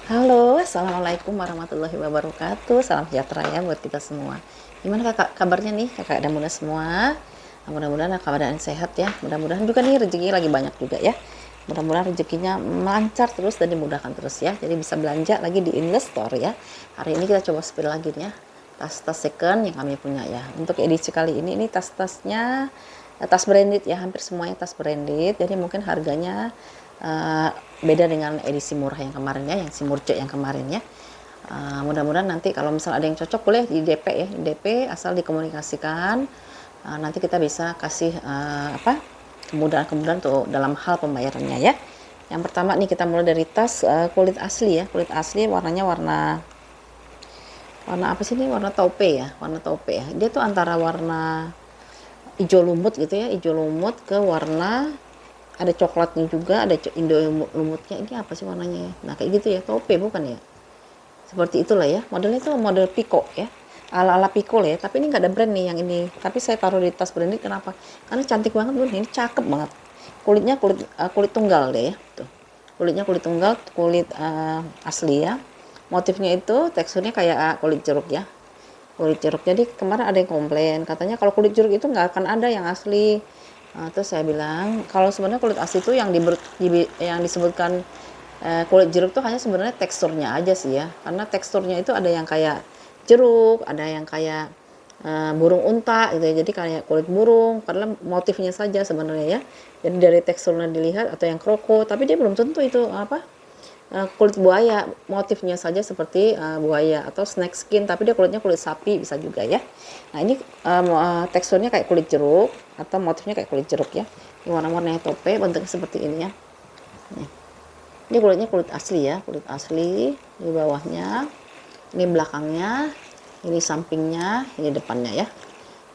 Halo, assalamualaikum warahmatullahi wabarakatuh. Salam sejahtera ya buat kita semua. Gimana kakak kabarnya nih, kakak dan bunda semua? Mudah-mudahan keadaan sehat ya. Mudah-mudahan juga nih rezekinya lagi banyak juga ya. Mudah-mudahan rezekinya lancar terus dan dimudahkan terus ya. Jadi bisa belanja lagi di Investor ya. Hari ini kita coba spill lagi nih ya. Tas-tas second yang kami punya ya. Untuk edisi kali ini tas-tasnya tas branded ya, hampir semuanya tas branded. Jadi mungkin harganya beda dengan edisi murah yang kemarin ya, yang si Murce yang kemarin ya. Mudah-mudahan nanti kalau misal ada yang cocok boleh di DP ya, di DP asal dikomunikasikan. Nanti kita bisa kasih kemudahan-kemudahan tuh dalam hal pembayarannya ya. Yang pertama nih kita mulai dari tas kulit asli ya, kulit asli warnanya warna apa sih ini, warna taupe ya, warna taupe ya. Dia tuh antara warna hijau lumut gitu ya, hijau lumut ke warna ada coklatnya juga, ada indo lumutnya. Ini apa sih warnanya ya? Nah kayak gitu ya, taupe bukan ya, seperti itulah ya. Modelnya itu model Pico ya, ala-ala Pico ya, tapi ini nggak ada brand nih yang ini, tapi saya taruh di tas branded. Kenapa? Karena cantik banget bun, ini cakep banget. Kulitnya kulit tunggal deh ya, tuh kulitnya kulit tunggal, kulit asli ya. Motifnya itu teksturnya kayak kulit jeruk ya, kulit jeruk. Jadi kemarin ada yang komplain katanya kalau kulit jeruk itu nggak akan ada yang asli. Terus saya bilang kalau sebenarnya kulit asli itu yang disebutkan kulit jeruk tuh hanya sebenarnya teksturnya aja sih ya, karena teksturnya itu ada yang kayak jeruk, ada yang kayak burung unta gitu ya, jadi kayak kulit burung, padahal motifnya saja sebenarnya ya. Jadi dari teksturnya dilihat, atau yang kroko, tapi dia belum tentu itu apa, kulit buaya, motifnya saja seperti buaya, atau snake skin tapi dia kulitnya kulit sapi bisa juga ya. Nah ini teksturnya kayak kulit jeruk atau motifnya kayak kulit jeruk ya. Ini warna-warnanya tope, bentuknya seperti ini ya. Ini kulitnya kulit asli ya, kulit asli. Di bawahnya, ini belakangnya, ini sampingnya, ini depannya ya.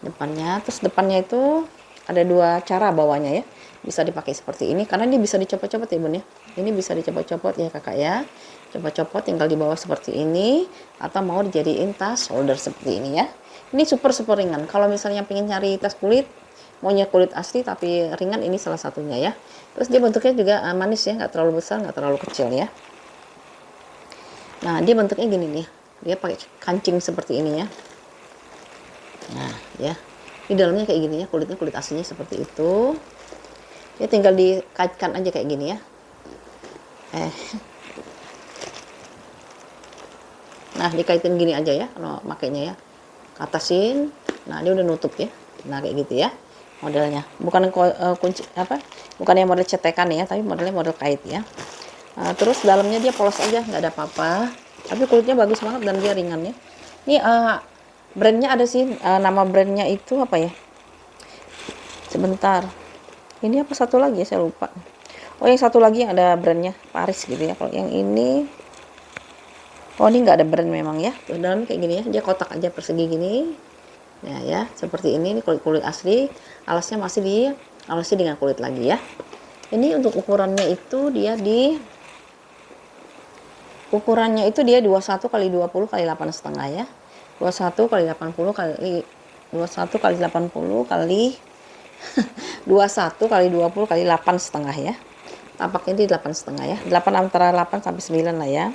Depannya, terus depannya itu ada dua cara bawahnya ya. Bisa dipakai seperti ini karena ini bisa dicopot-copot ya bun ya. Ini bisa dicopot-copot ya kakak ya. Copot-copot tinggal di bawah seperti ini, atau mau dijadiin tas shoulder seperti ini ya. Ini super super ringan. Kalau misalnya pengen nyari tas kulit, maunya kulit asli tapi ringan, ini salah satunya ya. Terus dia bentuknya juga manis ya, nggak terlalu besar, nggak terlalu kecil ya. Nah dia bentuknya gini nih, dia pakai kancing seperti ini ya. Nah ya, di dalamnya kayak gini ya, kulitnya kulit aslinya seperti itu ya, tinggal dikaitkan aja kayak gini ya. Nah dikaitin gini aja ya kalau makainya ya, ke atasin. Nah dia udah nutup ya. Nah kayak gitu ya modelnya, bukan kunci apa, bukan yang model cetekan ya, tapi modelnya model kait ya. Terus dalamnya dia polos aja, nggak ada apa-apa, tapi kulitnya bagus banget dan dia ringan ya. Ini brandnya ada sih, nama brandnya itu apa ya, sebentar, ini apa satu lagi ya, saya lupa. Oh yang satu lagi yang ada brandnya Paris gitu ya. Kalau yang ini, oh ini nggak ada brand memang ya. Tuh dalamnya kayak gini ya, dia kotak aja persegi gini ya, seperti ini kulit asli. Alasnya masih dialasi dengan kulit lagi ya. Ini untuk ukurannya itu dia 21 kali 20 kali 8,5 ya. 21 kali 80 kali 21 kali 80 kali 21 kali 20 kali 8,5 ya. Tampaknya di 8,5 ya. 8, antara 8 sampai 9 lah ya.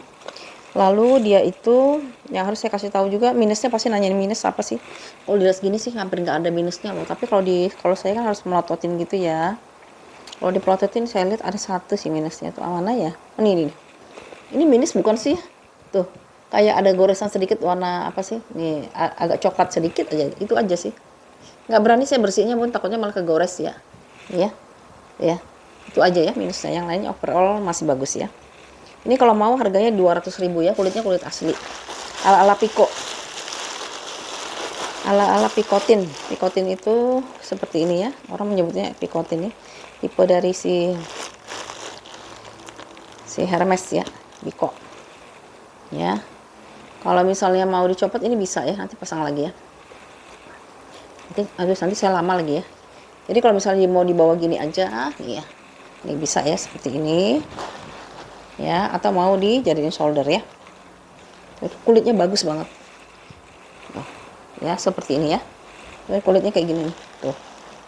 Lalu dia itu yang harus saya kasih tahu juga, minusnya pasti nanyain minus apa sih. Kalau dilihat gini sih hampir nggak ada minusnya loh, tapi kalau saya kan harus melototin gitu ya. Kalau dipelototin saya lihat ada satu sih minusnya tuh. Mana ya? Ini minus bukan sih? Tuh kayak ada goresan sedikit, warna apa sih nih, agak coklat sedikit aja, itu aja sih. Nggak berani saya bersihnya bun, takutnya malah kegores ya. Ya itu aja ya minusnya, yang lainnya overall masih bagus ya. Ini kalau mau harganya 200.000 ya, kulitnya kulit asli. Ala-ala Pico. Ala-ala picotin. Picotin itu seperti ini ya. Orang menyebutnya picotin ya. Tipe dari si Hermes ya, Pico. Ya. Kalau misalnya mau dicopot ini bisa ya, nanti pasang lagi ya. Nanti saya lama lagi ya. Jadi kalau misalnya mau dibawa gini aja, nih ya. Ini bisa ya seperti ini. Ya, atau mau dijadiin shoulder ya. Kulitnya bagus banget. Tuh, ya seperti ini ya. Kulitnya kayak gini nih. Tuh.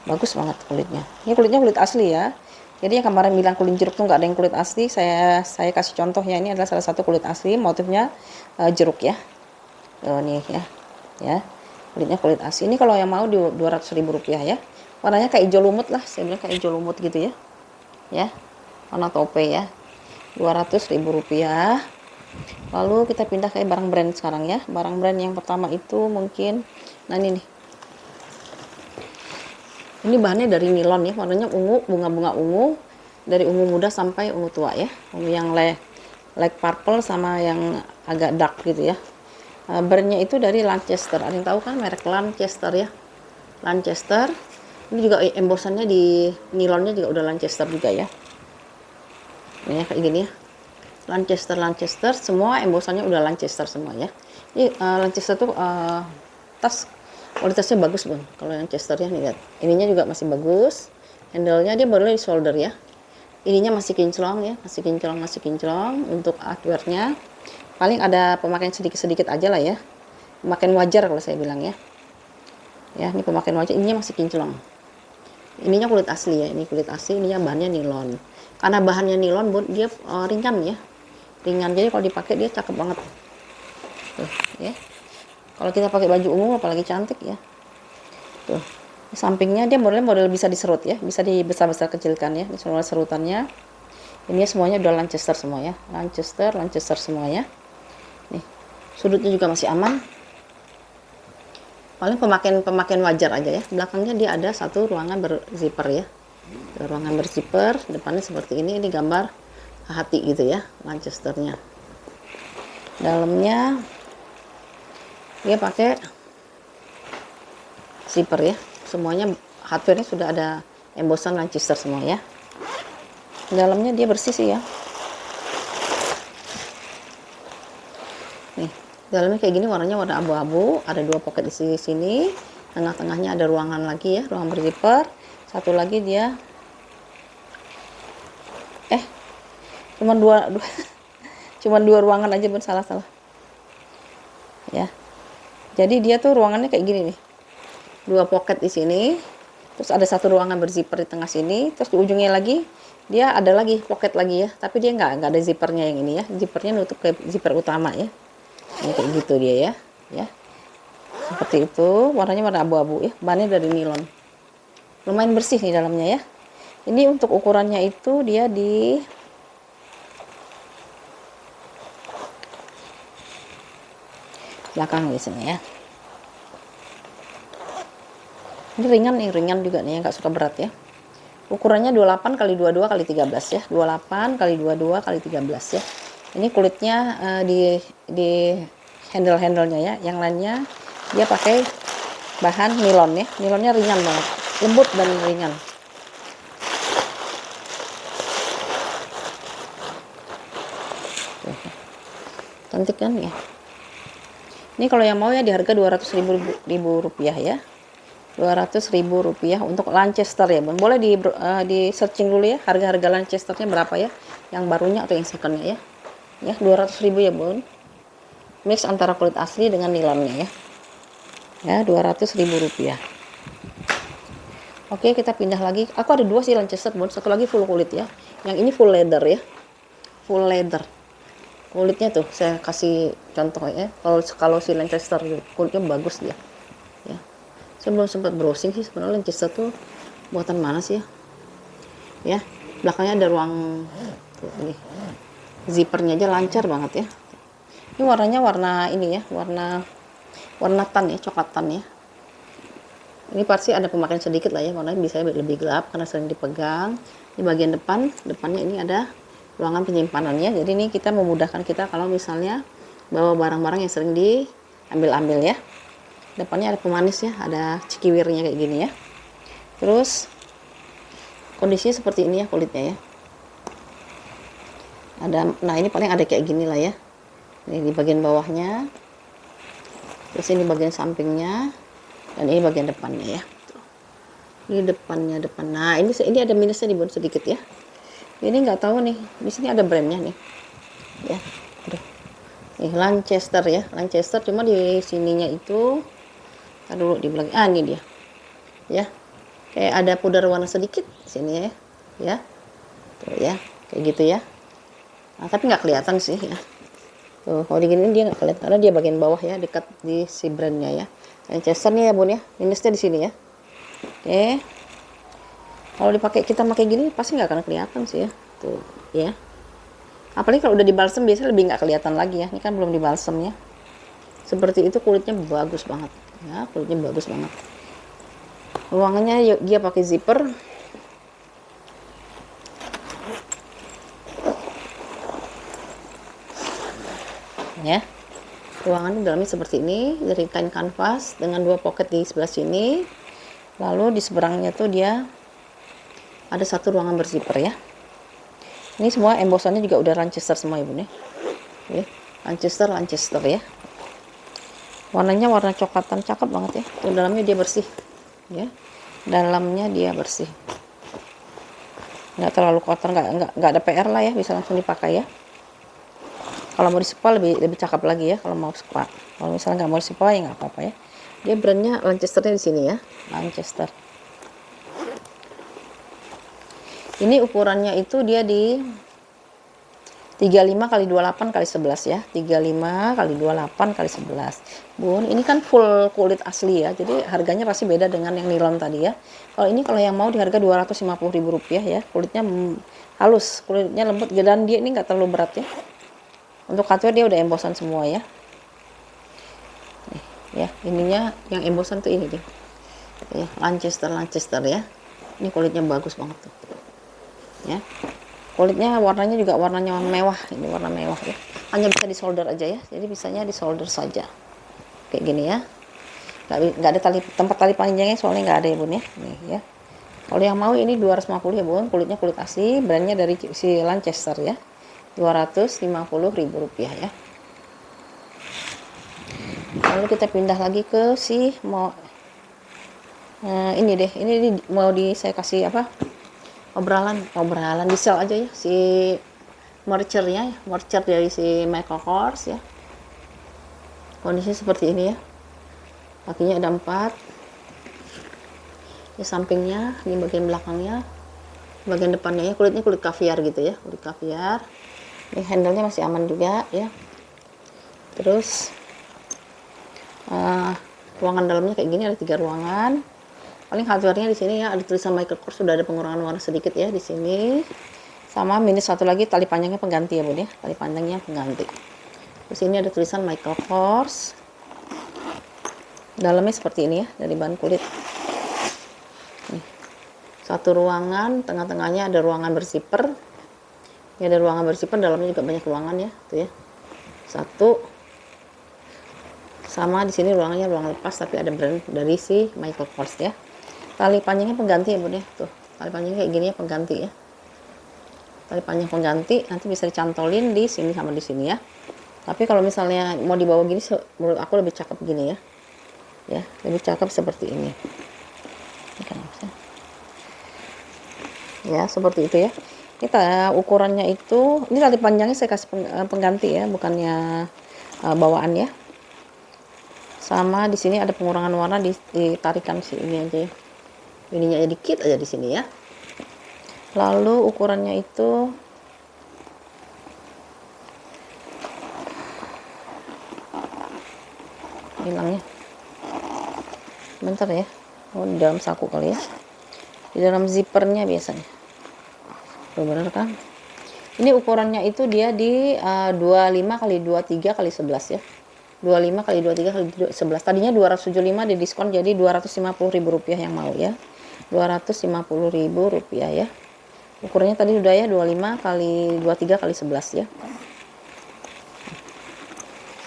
Bagus banget kulitnya. Ini kulitnya kulit asli ya. Jadi yang kemarin bilang kulit jeruk tuh nggak ada yang kulit asli, saya kasih contoh ya, ini adalah salah satu kulit asli, motifnya jeruk ya. Nih ya, ya kulitnya kulit asli. Ini kalau yang mau di 200.000 rupiah ya. Warnanya kayak hijau lumut lah, saya bilang kayak hijau lumut gitu ya. Ya, warna tope ya. 200.000 rupiah. Lalu kita pindah ke barang brand sekarang ya. Barang brand yang pertama itu mungkin, nah ini nih. Ini bahannya dari nilon ya, warnanya ungu, bunga-bunga ungu, dari ungu muda sampai ungu tua ya. Ungu yang light purple sama yang agak dark gitu ya. Brandnya itu dari Lancaster. Ada yang tahu kan merek Lancaster ya? Lancaster. Ini juga embosannya di nilonnya juga udah Lancaster juga ya. Ini ya, kayak gini ya. Lancaster, semua embosannya udah Lancaster semua ya. Ini Lancaster tuh tas kualitasnya bagus Bun. Kalau Lancaster ya, nih lihat. Ininya juga masih bagus. Handle-nya dia baru di solder ya. Ininya masih kinclong ya, masih kinclong untuk hardware-nya. Paling ada pemakaian sedikit-sedikit aja lah ya. Pemakaian wajar kalau saya bilang ya. Ya, ini pemakaian wajar, ininya masih kinclong. Ininya kulit asli ya, ini kulit asli, ininya bahannya nilon. Karena bahannya nilon, Bun, dia ringan ya. Ringan, jadi kalau dipakai dia cakep banget. Tuh, ya. Kalau kita pakai baju umum apalagi cantik ya. Tuh. Sampingnya dia model bisa diserut ya, bisa dibesar-besar kecilkan ya. Ini semua serutannya. Ini semuanya udah Lancaster semua ya. Lancaster semua ya. Nih, sudutnya juga masih aman. Paling pemakaian wajar aja ya. Belakangnya dia ada satu ruangan berzipper ya. Ruangan berzipper, depannya seperti ini gambar hati gitu ya, Lancasternya. Dalamnya dia pakai zipper ya. Semuanya hardware-nya sudah ada embosan Lancaster semua ya. Dalamnya dia bersih sih ya. Nih, dalamnya kayak gini, warnanya warna abu-abu, ada 2 pocket di sini. Tengah-tengahnya ada ruangan lagi ya, ruangan berzipper. Satu lagi dia cuman dua ruangan aja, Bun, salah ya. Jadi dia tuh ruangannya kayak gini nih, 2 pocket di sini, terus ada satu ruangan berzipper di tengah sini, terus di ujungnya lagi dia ada lagi pocket lagi ya, tapi dia nggak ada zippernya yang ini ya, zippernya nutup ke zipper utama ya. Ini kayak gitu dia ya, seperti itu. Warnanya warna abu-abu ya, bahannya dari nilon, lumayan bersih nih dalamnya ya. Ini untuk ukurannya itu dia di belakang di sini ya. Ini ringan juga nih, nggak suka berat ya. Ukurannya 28 x 22 x 13 ya, 28 x 22 x 13 ya. Ini kulitnya di handle-handlenya ya. Yang lainnya dia pakai bahan nilon ya. Nilonnya ringan banget, lembut dan ringan. Cantik kan ya. Ini kalau yang mau ya di harga 200.000 rupiah ya. 200.000 rupiah untuk Lancaster ya, Bun. Boleh di searching dulu ya, harga-harga Lancasternya berapa ya, yang barunya atau yang secondnya ya. Ya, 200.000 ya, Bun. Mix antara kulit asli dengan nilonnya ya. Ya, 200.000 rupiah. Oke, kita pindah lagi. Aku ada 2 sih Lancaster, Bun. Satu lagi full kulit ya. Yang ini full leather ya. Full leather. Kulitnya tuh saya kasih contoh ya. Kalau si Lancaster kulitnya bagus dia. Ya. Saya belum sempat browsing sih sebenarnya Lancaster tuh buatan mana sih ya. Ya, belakangnya ada ruang tuh ini. Zippernya aja lancar banget ya. Ini warnanya warna ini ya, warna tan ya, coklat tan ya. Ini pasti ada pemakaian sedikit lah ya, warnanya bisa lebih gelap karena sering dipegang. Di bagian depannya ini ada ruangan penyimpanannya. Jadi ini kita memudahkan kita kalau misalnya bawa barang-barang yang sering diambil-ambil ya. Depannya ada pemanis ya, ada cikiwirnya kayak gini ya. Terus kondisinya seperti ini ya kulitnya ya. Nah ini paling ada kayak gini lah ya. Ini di bagian bawahnya. Terus ini bagian sampingnya. Dan ini bagian depannya ya. Ini depan. Nah ini ada minusnya di bawah sedikit ya. Ini nggak tahu nih, di sini ada brandnya nih, ya, aduh, nih Lancaster ya, Lancaster, cuma di sininya itu, dulu di belakang, ini dia, ya, kayak ada pudar warna sedikit di sini ya, tuh ya, kayak gitu ya. Nah, tapi nggak kelihatan sih ya. Tuh, kalau diginiin dia nggak kelihatan karena dia bagian bawah ya, dekat di si brandnya ya. Lancaster nih ya bun ya, minusnya di sini ya. Oke, kalau dipakai kita pakai gini pasti nggak akan kelihatan sih ya, tuh ya. Apalagi kalau udah dibalsem biasanya lebih nggak kelihatan lagi ya. Ini kan belum dibalsem ya. Seperti itu kulitnya bagus banget ya, kulitnya bagus banget. Ruangannya dia pakai zipper ya. Ruangan dalamnya seperti ini, dari kain kanvas dengan 2 pocket di sebelah sini. Lalu di seberangnya tuh dia ada 1 ruangan berzipper ya. Ini semua embosannya juga udah Lancaster semua ya bun ya. Oke, Lancaster ya. Warnanya warna coklatan, cakep banget ya. Tuh dalamnya dia bersih ya. Dalamnya dia bersih. Nggak terlalu kotor, nggak ada PR lah ya, bisa langsung dipakai ya. Kalau mau di spa lebih cakep lagi ya kalau mau spa. Kalau misalnya nggak mau di spa ya nggak apa-apa ya. Dia brandnya Lancasternya di sini ya, Lancaster. Ini ukurannya itu dia di 35 kali 28 kali 11 ya, 35 kali 28 kali 11. Bun, ini kan full kulit asli ya, jadi harganya pasti beda dengan yang nilon tadi ya. Kalau yang mau di harga Rp250.000 ya, kulitnya halus, kulitnya lembut, dan dia ini nggak terlalu berat ya. Untuk cutwear dia udah embosan semua ya. Nih, ya, ininya yang embosan tuh ini deh. Ya, Lancaster ya. Ini kulitnya bagus banget tuh. Ya. Kulitnya warnanya juga warnanya mewah, ini warna mewah ya. Hanya bisa di solder aja ya. Jadi bisanya di solder saja. Kayak gini ya. Nggak ada tempat tali panjangnya soalnya nggak ada ya bun ya. Nih ya. Kalau yang mau ini 250 ya bun, kulitnya kulit asli, brandnya dari si Lancaster ya. Rp250.000 ya. Lalu kita pindah lagi ke si ini deh, ini mau saya kasih apa, obralan di sel aja ya, si mercer dari si Michael Kors ya. Kondisinya seperti ini ya, kakinya ada 4 di sampingnya, ini bagian belakangnya, bagian depannya ya, kulitnya kulit kaviar gitu ya, kulit kaviar. Ini handle-nya masih aman juga ya. Terus ruangan dalamnya kayak gini, ada 3 ruangan. Paling hardware-nya di sini ya, ada tulisan Michael Kors, sudah ada pengurangan warna sedikit ya di sini. Sama minus 1 lagi, tali panjangnya pengganti ya bun ya, tali panjangnya pengganti. Terus ini ada tulisan Michael Kors. Dalamnya seperti ini ya, dari bahan kulit. Nih, 1 ruangan, tengah-tengahnya ada ruangan berzipper. Ini ada ruangan berzipper, dalamnya juga banyak ruangan ya, tuh ya. 1. Sama di sini ruangannya ruangan lepas, tapi ada brand dari si Michael Kors ya. Tali panjangnya pengganti ya bun ya, tuh. Tali panjangnya kayak gini ya, pengganti ya. Tali panjang pengganti, nanti bisa dicantolin di sini sama di sini ya. Tapi kalau misalnya mau dibawa gini, menurut aku lebih cakep gini ya. Ya, lebih cakep seperti ini. Ya, seperti itu ya. Kita ukurannya itu, ini tali panjangnya saya kasih pengganti ya, bukannya bawaan ya. Sama di sini ada pengurangan warna, ditarikan sih ini aja ya. Ininya dikit aja di sini ya. Lalu ukurannya itu hilangnya. Bentar ya. Oh, di dalam saku kali ya. Di dalam zippernya biasanya. Bener kan? Ini ukurannya itu dia di 25 kali 23 kali 11 ya. 25 kali 23 kali 11. Tadinya 275 di diskon jadi Rp250.000 yang mau ya. Rp250.000 ya. Ukurannya tadi udah ya 25 kali 23 kali 11 ya.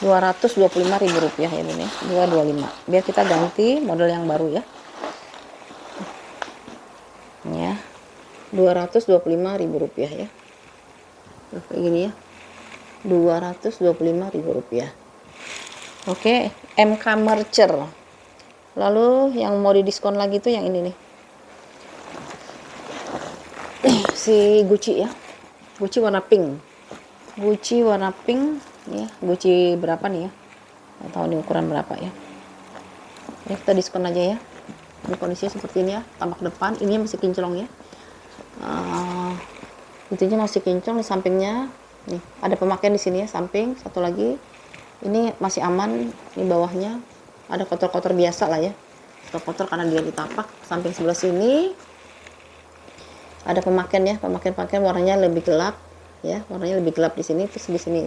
Rp225.000 ya bun ya. 225. Biar kita ganti model yang baru ya. Ya. Rp225.000 ya. Nah, kayak gini ya. Rp225.000. Oke, MK Mercer. Lalu yang mau didiskon lagi tuh yang ini nih. Si Gucci ya. Gucci warna pink. Gucci warna pink ya. Gucci berapa nih ya? Nggak tahu nih ukuran berapa ya. Ya, kita diskon aja ya. Ini kondisinya seperti ini ya, tampak depan, ini masih kinclong ya. itunya masih kinclong di sampingnya. Nih ada pemakaian di sini ya, samping satu lagi ini masih aman. Ini bawahnya ada kotor-kotor biasa lah ya, kotor karena dia ditapak. Samping sebelah sini ada pemakaian ya, pemakaian warnanya lebih gelap ya, warnanya lebih gelap di sini. Terus di sini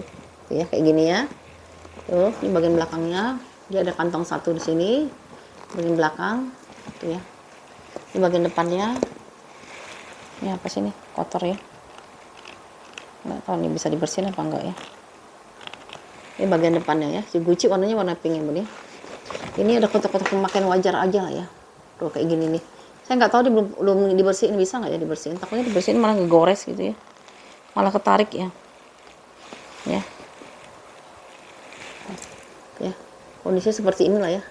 tuh ya, kayak gini ya. Tuh, ini bagian belakangnya dia ada kantong satu di sini, bagian belakang tuh ya. Ini bagian depannya, ini apa sih, ini kotor ya, nggak tahu nih bisa dibersihin apa enggak ya. Ini bagian depannya ya, si guci warnanya warna pink ya bun ya. Ini ada kotak-kotak pemakaian wajar aja lah ya. Tuh kayak gini nih. Saya nggak tahu dia belum dibersihin, bisa nggak ya dibersihin. Takutnya dibersihin malah ngegores gitu ya. Malah ketarik ya. Ya. Ya. Kondisinya seperti inilah ya.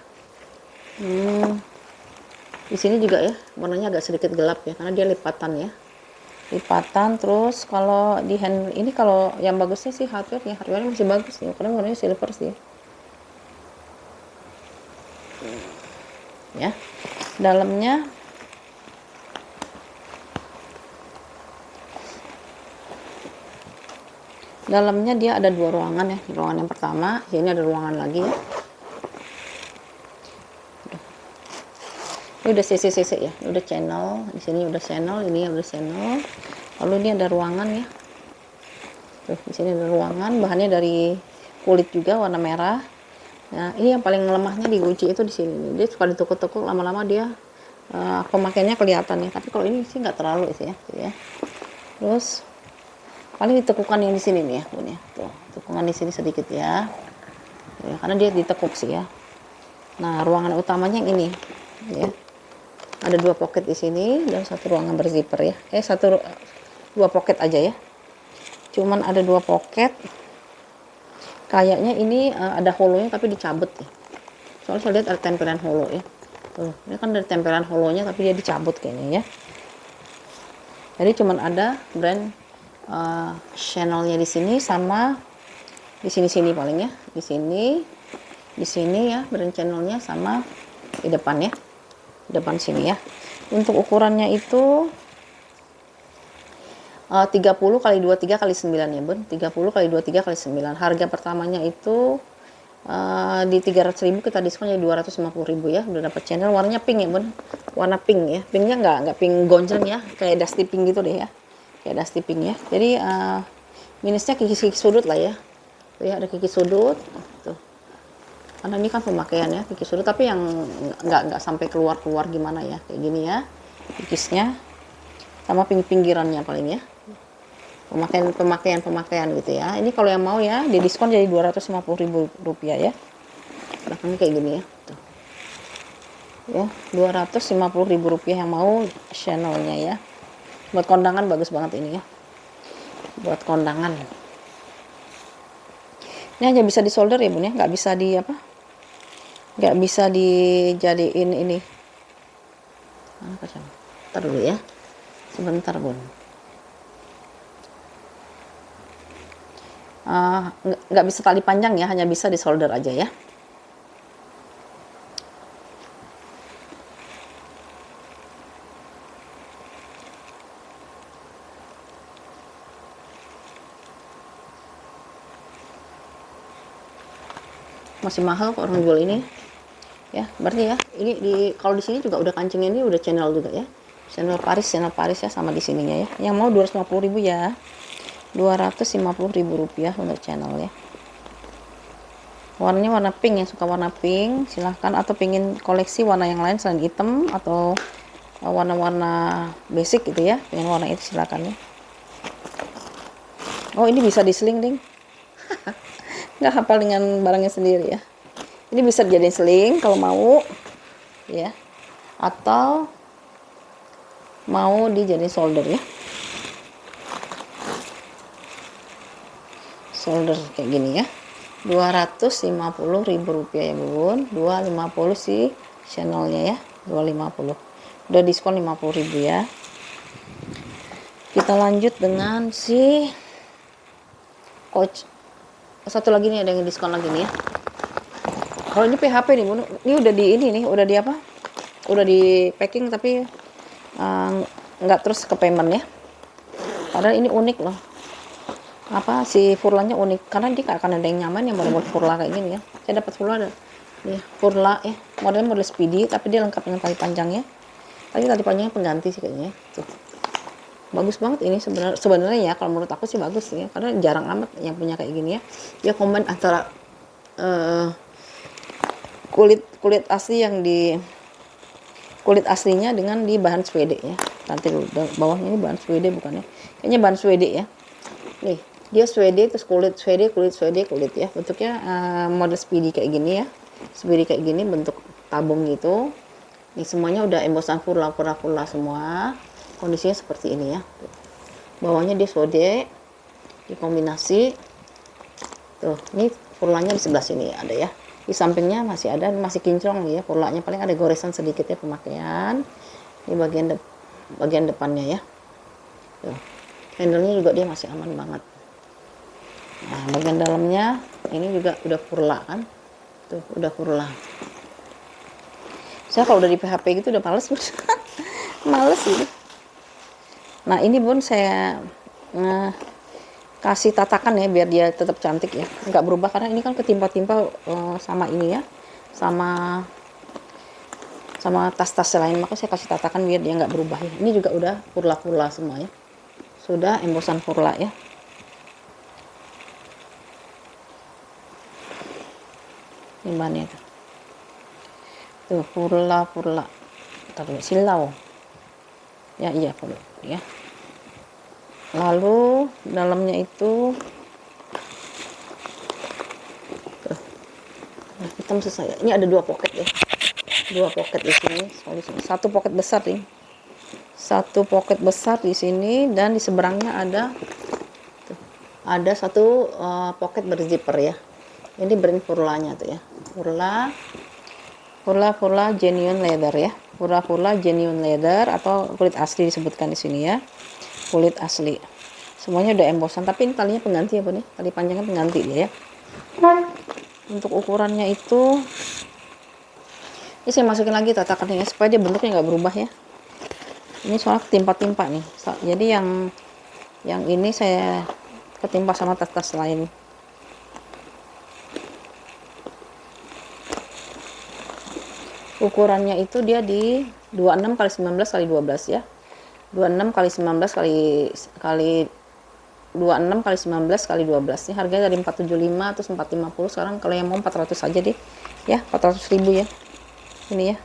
Di sini juga ya, warnanya agak sedikit gelap ya, karena dia lipatan ya. Lipatan. Terus kalau di hand ini, kalau yang bagusnya sih hardware-nya masih bagus ya, karena warnanya silver sih ya. Dalamnya dia ada 2 ruangan ya. Ruangan yang pertama, sini ada ruangan lagi ya. Ini udah CC ya, ini udah channel, di sini udah channel, ini udah channel. Lalu ini ada ruangan ya. Tuh, di sini ada ruangan, bahannya dari kulit juga, warna merah. Nah, ini yang paling lemahnya di guci itu di sini nih. Dia suka ditukuk-tukuk, lama-lama dia pemakaiannya kelihatan ya. Tapi kalau ini sih nggak terlalu sih ya, tuh ya. Terus paling ditekukan yang di sini nih ya, bun ya. Tuh, tekungan di sini sedikit ya. Ya, karena dia ditekuk sih ya. Nah, ruangan utamanya yang ini ya. Ada 2 pocket di sini dan 1 ruangan berzipper ya. 2 pocket aja ya. Cuman ada 2 pocket. Kayaknya ini ada holonya tapi dicabut ya. Soalnya saya lihat ada tempelan holo ya. Tuh, ini kan dari tempelan holonya tapi dia dicabut kayaknya ya. Jadi cuman ada brand channelnya di sini sama di sini paling ya. Di sini ya brand channelnya sama di depan ya. Depan sini ya. Untuk ukurannya itu 30 kali 23 kali 9 ya bun. 30 kali 23 kali 9. Harga pertamanya itu di 300.000 kita diskon jadi 250.000 ya. Udah dapat channel, warnanya pink ya bun. Warna pink ya. Pinknya nggak pink gonjreng ya, kayak dusty pink gitu deh ya. Kayak dusty pink ya. Jadi minusnya kikis-kikis sudut lah ya. Tuh ya, ada kikis sudut tuh. Karena ini kan pemakaian ya, kikis sudut, tapi yang nggak sampai keluar gimana ya, kayak gini ya kikisnya, sama pinggirannya paling ya, pemakaian gitu ya. Ini kalau yang mau ya di diskon jadi 250.000 rupiah ya. Belakangnya kayak gini ya, tuh ya, 250.000 rupiah yang mau channelnya ya. Buat kondangan bagus banget ini ya, buat kondangan. Ini hanya bisa disolder ya bun ya, nggak bisa di apa, nggak bisa dijadiin ini. Ntar dulu ya, sebentar bun. Nggak bisa tali panjang ya, hanya bisa disolder aja ya. Masih mahal kok orang jual ini ya. Berarti ya ini kalau di sini juga udah kancingnya, ini udah channel juga ya, channel Paris ya, sama di sininya ya. Yang mau 250.000 ya, 250.000 rupiah untuk channel ya. Warnanya warna pink, yang suka warna pink silahkan, atau pengen koleksi warna yang lain selain hitam atau warna-warna basic gitu ya, pengen warna itu silahkan ya. Oh, ini bisa diseling ding. Nggak hafal dengan barangnya sendiri ya. Ini bisa dijadiin seling kalau mau ya, atau mau dijadiin solder ya, solder kayak gini ya. 250.000 rupiah ya bun, 250 sih channelnya ya, 250 udah diskon 50.000 ya. Kita lanjut dengan si coach. Satu lagi nih, ada yang diskon lagi nih ya. Kalau ini PHP nih bun, ini udah di ini nih, udah di apa, udah di packing tapi nggak terus ke payment ya. Padahal ini unik loh, apa si furlanya unik, karena dia gak akan ada yang nyaman yang model furla kayak gini ya. Saya dapat furla ada nih, furla ya, modelnya model speedy, tapi dia lengkap dengan tali panjangnya. Tapi tali panjangnya pengganti sih kayaknya. Tuh. Bagus banget ini sebenarnya ya, kalau menurut aku sih bagus ya, karena jarang amat yang punya kayak gini ya. Dia combine antara kulit asli yang di kulit aslinya dengan di bahan Swede ya. Nanti bawahnya ini bahan Swede bukannya? Kayaknya bahan Swede ya. Nih, dia Swede terus kulit Swede ya. Bentuknya model speedy kayak gini ya. Speedy kayak gini bentuk tabung gitu. Ini semuanya udah embosan furla semua. Kondisinya seperti ini ya. Bawahnya dia Swede dikombinasi. Tuh, ini furlanya di sebelah sini ya, ada ya. Di sampingnya masih ada, masih kinclong ya furlanya, paling ada goresan sedikit ya pemakaian. Ini bagian depannya ya. Tuh. Handle-nya juga dia masih aman banget. Nah, bagian dalamnya ini juga udah furla kan. Tuh, udah furla. Saya kalau udah di PHP gitu udah males. Males gitu. Nah, ini Bun saya kasih tatakan ya biar dia tetap cantik ya, nggak berubah karena ini kan ketimpa-timpa sama ini ya, sama tas-tas lain, maka saya kasih tatakan biar dia nggak berubah ya. Ini juga udah furla semua ya, sudah embosan furla ya. Ini bahannya tuh furla tadi silau ya, iya furla ya. Lalu dalamnya itu hitam selesai. Ini ada 2 pocket ya, 2 pocket di sini. Satu pocket besar nih, satu pocket besar di sini, dan di seberangnya ada satu pocket berzipper ya. Ini brand furlanya tuh ya, furla genuine leather ya, furla genuine leather atau kulit asli disebutkan di sini ya. Kulit asli semuanya udah embosan, tapi ini talinya pengganti ya Bu nih, tali panjangnya pengganti dia ya. Untuk ukurannya itu ini saya masukin lagi tatakannya ya, supaya dia bentuknya nggak berubah ya. Ini soalnya ketimpa-timpa nih, jadi yang ini saya ketimpa sama tas-tas lain. Ukurannya itu dia di 26 x 19 x 12 ya. 26 x 19 kali 26 x 19 x 12. Ini harganya dari 475 terus 450, sekarang kalau yang mau 400 aja deh ya, 400.000 ya ini ya.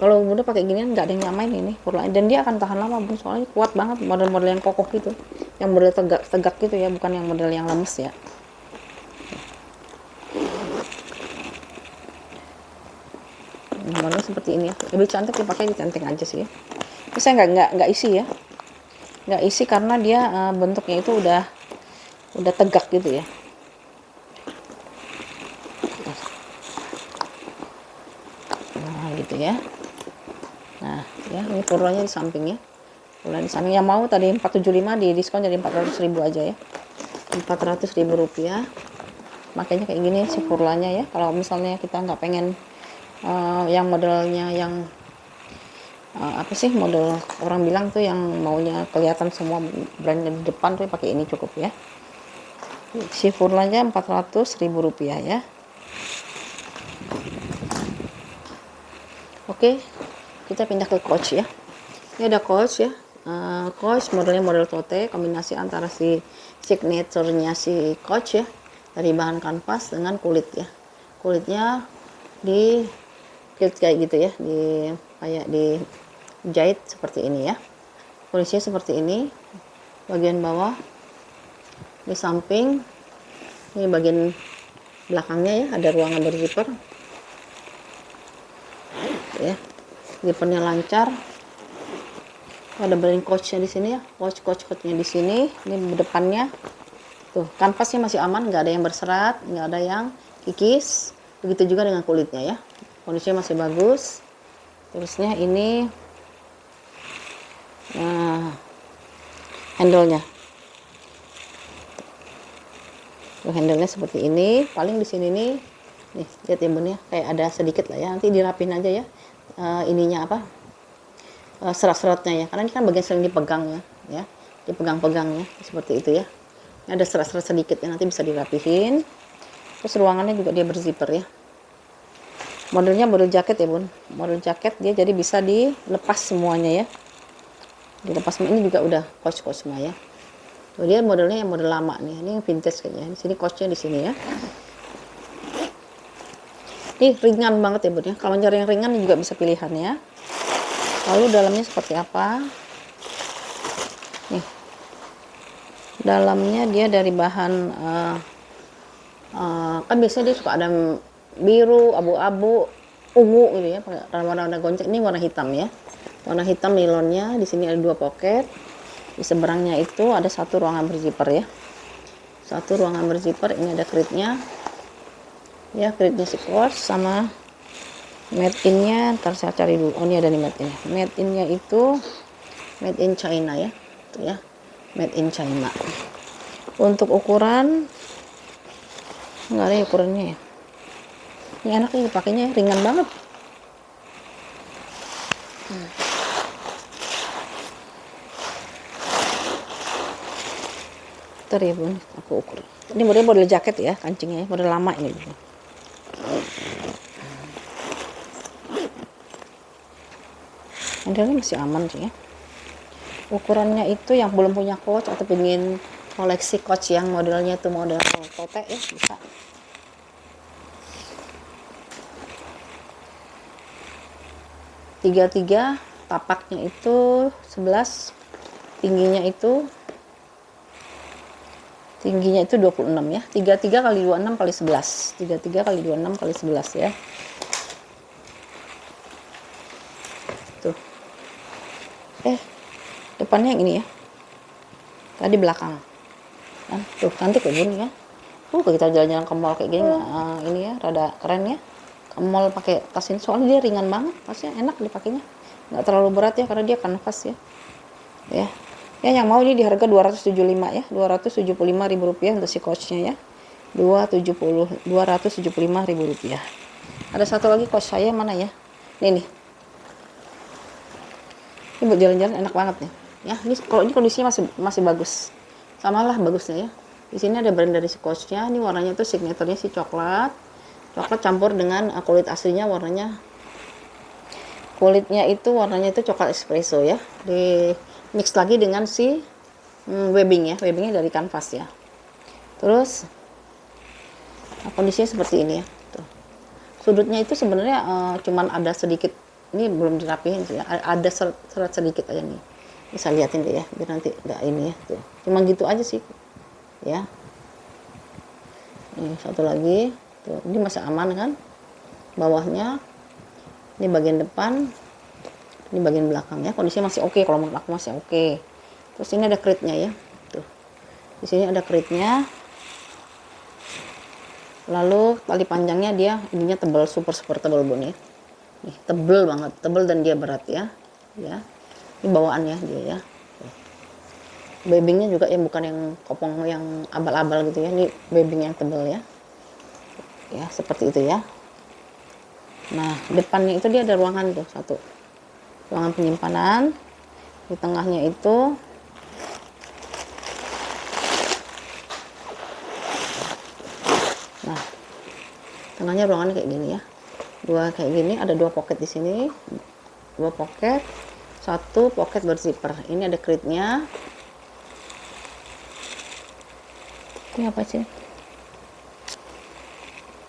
Kalau udah pakai ginian nggak ada yang nyamain ini furla, dan dia akan tahan lama Bun, soalnya kuat banget, model-model yang kokoh gitu, yang model tegak gitu ya, bukan yang model yang lemes ya. Model seperti ini ya, lebih cantik dipakai di centeng aja sih ya. Ini saya nggak isi ya, nggak isi karena dia bentuknya itu udah tegak gitu ya. Nah gitu ya. Nah ya, ini furlanya di samping ya, furla di samping. Yang mau tadi 475 di diskon jadi 400.000 aja ya, 400.000 rupiah. Makanya kayak gini si furlanya ya, kalau misalnya kita nggak pengen yang modelnya yang apa sih, model orang bilang tuh yang maunya kelihatan semua brandnya di depan tuh pakai ini cukup ya. Si furlanya 400.000 rupiah ya. Oke, kita pindah ke coach ya. Ini ada coach ya, coach modelnya model tote, kombinasi antara si signaturenya si coach ya, dari bahan kanvas dengan kulit ya. Kulitnya di kayak gitu ya, kayak dijahit seperti ini ya. Kondisinya seperti ini. Bagian bawah, di samping, ini bagian belakangnya ya, ada ruangan berzipper ya. Zippernya lancar. Ada brand coachnya di sini ya, coachnya di sini. Ini depannya tuh, kanvasnya masih aman, nggak ada yang berserat, nggak ada yang kikis. Begitu juga dengan kulitnya ya, kondisinya masih bagus. Terusnya ini handle-nya. Handle-nya seperti ini. Paling di sini nih lihat ya Bun ya, kayak ada sedikit lah ya, nanti dirapin aja ya ininya apa, serat-seratnya ya, karena ini kan bagian sering dipegang ya. dipegang-pegang ya, seperti itu ya. Ini ada serat-serat sedikit ya, nanti bisa dirapihin. Terus ruangannya juga dia berzipper ya. Modelnya model jaket ya bun, model jaket dia, jadi bisa dilepas semuanya ya, dilepas. Ini juga udah coach semua ya. Tuh, dia modelnya yang model lama nih, ini yang vintage kayaknya. Di sini coachnya di sini ya. Ini ringan banget ya bun ya, kalau cari yang ringan juga bisa pilihan ya. Lalu dalamnya seperti apa nih, dalamnya dia dari bahan kan biasanya dia suka ada biru, abu-abu, ungu gitu ya, warna-warna gonceng. Ini warna hitam ya, warna hitam nilonnya. Di sini ada 2 pocket, di seberangnya itu ada 1 ruangan berzipper ya, 1 ruangan berzipper. Ini ada kritnya ya, kritnya si quartz sama made in-nya. Ntar saya cari dulu, oh ini ada nih made in. Made in-nya itu made in China ya, tuh ya, made in China. Untuk ukuran nggak ada ukurannya ya. Ini enak nih dipakainya, ringan banget. Ntar ya bun, aku ukur. Ini model jaket ya, kancingnya model lama ini. Modelnya masih aman sih ya. Ukurannya itu yang belum punya coach atau pengen koleksi coach yang modelnya itu model tote ya, bisa. Tiga tapaknya itu 11, tingginya itu 26 ya. 33 kali 26 kali 11, 33 kali 26 kali 11 ya. Tuh. Depannya yang ini ya. Tadi belakang. Kan? Tuh cantik ya bun ya. Kalau kita jalan-jalan ke mall kayak gini, ini ya rada keren ya. Ke mall pakai tas ini, soalnya dia ringan banget, tasnya enak dipakainya, nggak terlalu berat ya, karena dia kanvas ya. Ya yang mau ini di harga 275 ya, 275.000 rupiah untuk si coachnya ya, 275.000 rupiah. Ada satu lagi coach saya, mana ya, ini buat jalan-jalan enak banget nih ya. Ini kalau ini kondisinya masih bagus, samalah bagusnya ya. Di sini ada brand dari si coachnya. Ini warnanya tuh signaturenya si coklat campur dengan kulit aslinya. Kulitnya itu warnanya itu coklat espresso ya, di mix lagi dengan si webbing ya, webbingnya dari kanvas ya. Terus kondisinya seperti ini ya. Tuh. Sudutnya itu sebenarnya cuman ada sedikit, ini belum dirapihin sih ya, ada serat sedikit aja nih, bisa liatin deh ya, biar nanti nggak ini ya. Tuh. Cuma gitu aja sih ya. Ini satu lagi. Tuh, ini masih aman kan, bawahnya. Ini bagian depan, ini bagian belakang ya, kondisinya masih oke, kalau menurut aku masih oke. Terus ini ada kritnya ya, tuh di sini ada kritnya. Lalu tali panjangnya dia ininya tebal, super tebal bun ya, nih tebel banget, tebel dan dia berat ya. Ini bawaannya dia ya. Webbingnya juga yang bukan yang kopong yang abal-abal gitu ya, ini webbing yang tebel ya. Ya seperti itu ya. Nah depannya itu dia ada ruangan tuh, 1 ruangan penyimpanan. Di tengahnya itu tengahnya ruangannya kayak gini ya, 2 kayak gini, ada 2 pocket di sini, 2 pocket, 1 pocket berzipper. Ini ada kritnya. Ini apa sih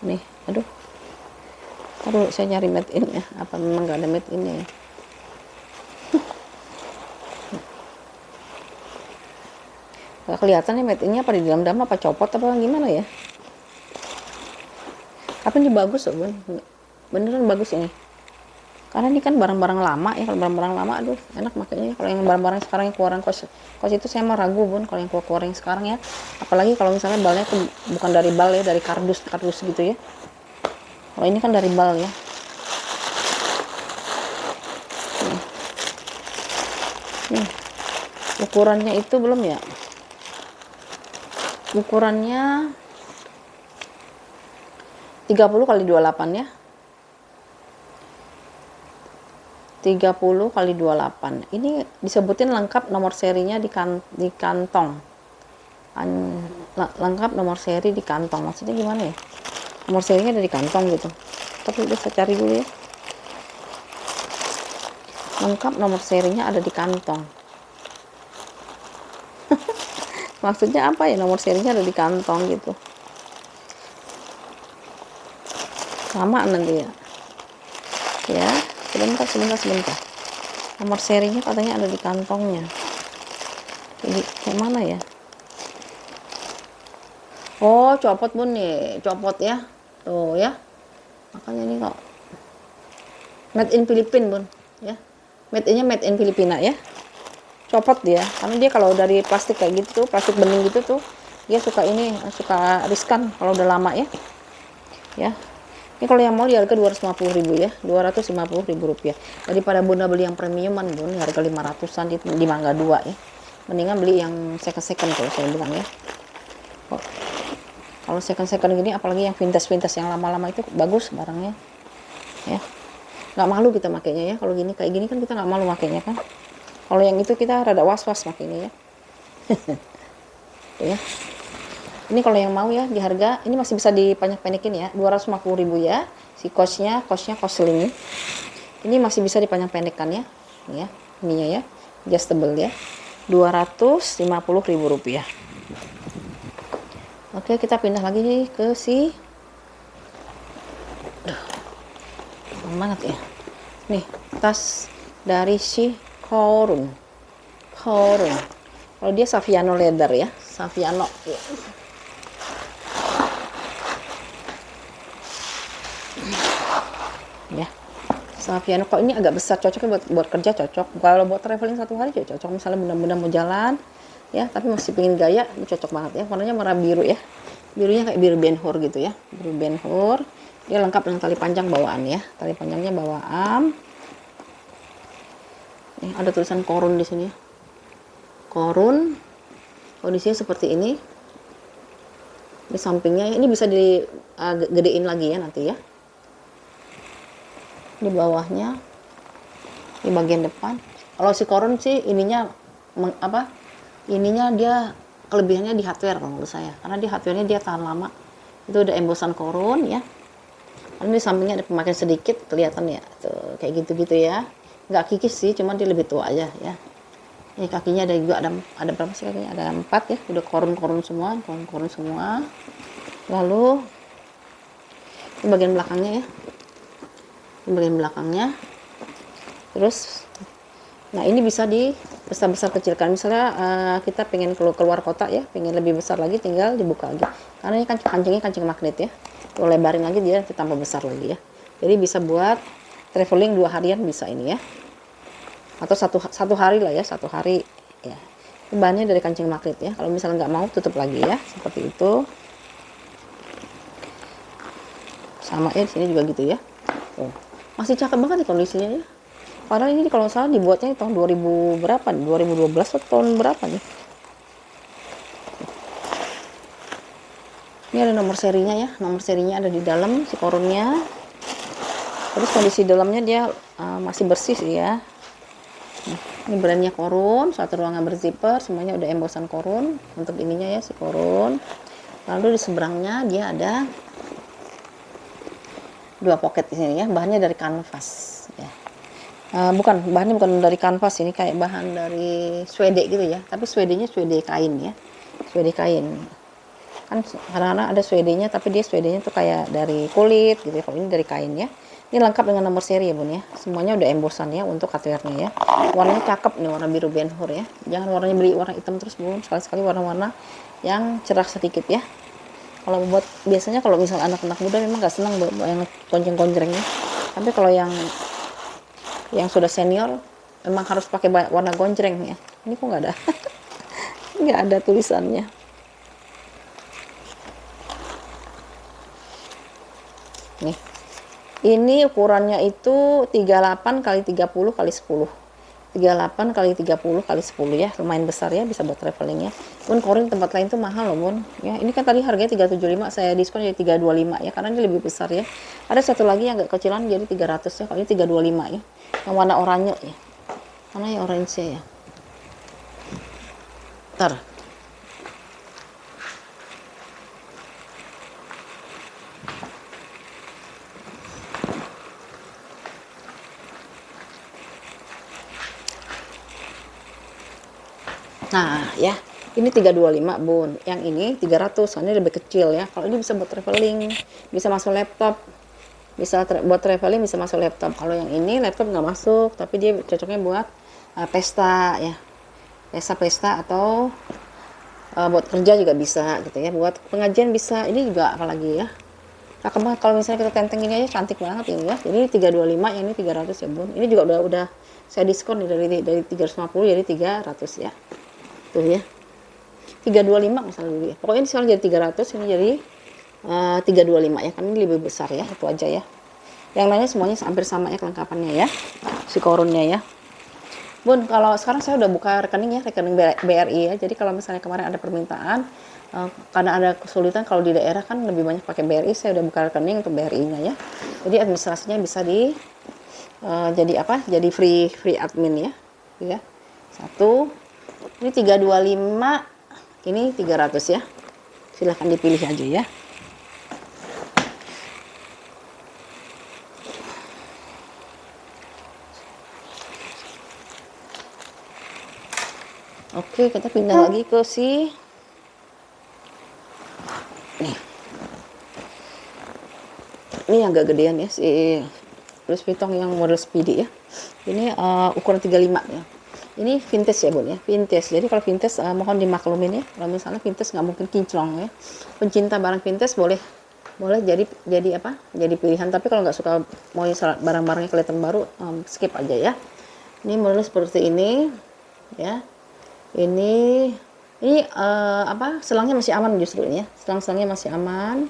nih, aduh saya nyari made in ya, apa memang nggak ada made in ya. Gak kelihatan nih made in-nya, apa di dalam apa copot apa gimana ya. Tapi ini bagus loh bun, beneran bagus ini, karena ini kan barang-barang lama ya. Kalau barang-barang lama aduh enak makanya. Kalau yang barang-barang sekarang yang keluaran kos itu saya mah ragu bun, kalau yang keluar yang sekarang ya. Apalagi kalau misalnya balnya tuh bukan dari bal ya, dari kardus gitu ya. Kalau ini kan dari bal ya. Nih. Ukurannya itu belum ya, ukurannya 30 kali 28 ya, 30 kali 28. Ini disebutin lengkap nomor serinya di kantong. Lengkap nomor seri di kantong. Maksudnya gimana ya? Nomor serinya ada di kantong gitu. Tapi udah saya cari dulu ya. Lengkap nomor serinya ada di kantong. Maksudnya apa ya, nomor serinya ada di kantong gitu. Lama nanti ya. Ya, sebentar. Nomor serinya katanya ada di kantongnya. Jadi kayak mana ya? Oh, copot bun nih, copot ya. Tuh ya. Makanya ini kok made in Filipina bun, ya. Made in Filipina ya. Copot dia, karena dia kalau dari plastik kayak gitu tuh, plastik bening gitu tuh, dia suka riskan kalau udah lama ya. Ya. Ini kalau yang mau di harga 250.000 ya, 250.000 rupiah. Daripada bunda beli yang premiuman bun, harga 500-an di Mangga 2 ya. Mendingan beli yang second kalau saya bilang ya. Kalau second gini, apalagi yang vintage yang lama-lama itu bagus barangnya ya. Nggak malu kita makainya ya. Kalau gini kayak gini kan kita nggak malu makainya kan. Kalau yang itu kita rada was-was makainya ya. Tuh ya. Ini kalau yang mau ya, di harga ini masih bisa dipanjang-pendekin ya, 250.000 ya. Si kosnya sling. Ini masih bisa dipanjang-pendekkan ya. Ini ya, ininya ya, adjustable ya. 250.000 rupiah. Oke, kita pindah lagi nih ke si mana ya? Nih, tas dari si Korun. Kalau dia Saviano leather ya, Saviano. Ya. Saviano, kok ini agak besar, cocoknya buat kerja cocok. Kalau buat traveling 1 hari juga cocok. Misalnya bunda-bunda mau jalan ya, tapi masih pengen gaya, ini cocok banget ya. Warnanya merah biru ya. Birunya kayak biru Ben Hur gitu ya. Biru Ben Hur. Dia lengkap dengan tali panjang bawaan ya. Tali panjangnya bawaan. Nih, ada tulisan Korun di sini ya. Korun. Kondisinya seperti ini. Di sampingnya ini bisa gedein lagi ya nanti ya. Di bawahnya, di bagian depan. Kalau si Korun sih ininya ininya dia kelebihannya di hardware kalau menurut saya, karena di hardware-nya dia tahan lama. Itu udah embosan Korun ya. Karena di sampingnya ada pemakaian sedikit kelihatan ya, tuh kayak gitu-gitu ya. Nggak kikis sih, cuman dia lebih tua aja ya. Ini kakinya ada juga, ada berapa sih kakinya? Ada 4 ya, udah korun semua. Lalu ini bagian belakangnya ya. Bagian belakangnya. Terus nah ini bisa besar kecilkan. Misalnya kita pengen keluar kota ya, pengen lebih besar lagi, tinggal dibuka lagi. Karena ini kancingnya kancing magnet ya. Kalau lebarin lagi dia ditambah besar lagi ya. Jadi bisa buat traveling 2 harian bisa ini ya. Atau satu hari lah ya, 1 hari ya. Bahannya dari kancing magnet ya. Kalau misalnya nggak mau, tutup lagi ya, seperti itu. Sama ya, di sini juga gitu ya. Oh, masih cakep banget nih kondisinya ya. Padahal ini kalau salah dibuatnya tahun 2000 berapa nih? 2012 atau tahun berapa nih? Ini ada nomor serinya ya. Nomor serinya ada di dalam si korunnya. Terus kondisi dalamnya dia masih bersih sih ya. Ini brandnya Korun, satu ruangan berzipper, semuanya udah embosan Korun untuk ininya ya, si Korun. Lalu di seberangnya dia ada 2 pocket di sini ya, bahannya dari kanvas ya. Bahannya bukan dari kanvas, ini kayak bahan dari suede gitu ya, tapi suedenya suede kain ya, suede kain. Kan kadang-kadang ada suedenya, tapi dia suedenya tuh kayak dari kulit gitu ya. Kalau ini dari kain ya. Ini lengkap dengan nomor seri ya bun ya. Semuanya udah embosan ya untuk hardware-nya ya. Warnanya cakep nih, warna biru Ben Hur ya. Jangan warnanya beli warna hitam terus bun. Sekali-sekali warna-warna yang cerah sedikit ya. Kalau buat biasanya kalau misal anak-anak muda memang nggak senang yang gonceng-goncengnya. Tapi kalau yang sudah senior memang harus pakai warna gonceng ya. Ini kok nggak ada, nggak ada tulisannya. Nih. Ini ukurannya itu 38 x 30 x 10. 38 kali 30 kali 10 ya, lumayan besar ya, bisa buat traveling ya. Bun, korin tempat lain tuh mahal loh bun ya. Ini kan tadi harganya 375, saya diskon jadi 325 ya, karena ini lebih besar ya. Ada satu lagi yang agak kecilan jadi 300 ya, kalau ini 325 ya, yang warna oranye ya. Mana ya orange ya. Ntar nah ya, ini 325 bun, yang ini 300, soalnya lebih kecil ya. Kalau ini bisa buat traveling, bisa masuk laptop, bisa buat traveling, bisa masuk laptop. Kalau yang ini laptop nggak masuk, tapi dia cocoknya buat pesta ya, pesta atau buat kerja juga bisa gitu ya, buat pengajian bisa. Ini juga apalagi ya, cakep banget. Kalau misalnya kita tenteng ini aja cantik banget ini ya. Jadi 325, yang ini 300 ya bun. Ini juga udah saya diskon nih, dari 350 jadi 300 ya. Tuh ya, 325 misalnya dulu ya, pokoknya sekarang jadi 300, ini jadi 325 ya, kan ini lebih besar ya, itu aja ya. Yang lainnya semuanya hampir sama ya kelengkapannya ya, si korunnya ya bun. Kalau sekarang saya udah buka rekening ya, rekening BRI ya. Jadi kalau misalnya kemarin ada permintaan, karena ada kesulitan kalau di daerah kan lebih banyak pakai BRI, saya udah buka rekening untuk BRI nya ya. Jadi administrasinya bisa jadi apa, jadi free admin ya. Satu, ini 325, ini 300 ya, silahkan dipilih aja ya. Oke, kita pindah lagi ke si nih. Ini agak gedean ya, si Louis Vuitton yang model Speedy ya. Ini ukuran 35 ya. Ini vintage ya bun ya, vintage. Jadi kalau vintage mohon dimaklumin ya, kalau misalnya vintage nggak mungkin kinclong ya. Pencinta barang vintage boleh jadi apa, jadi pilihan. Tapi kalau nggak suka mau barang-barangnya kelihatan baru, skip aja ya. Ini model seperti ini ya. Ini apa, selangnya masih aman justru ini ya, selang-selangnya masih aman.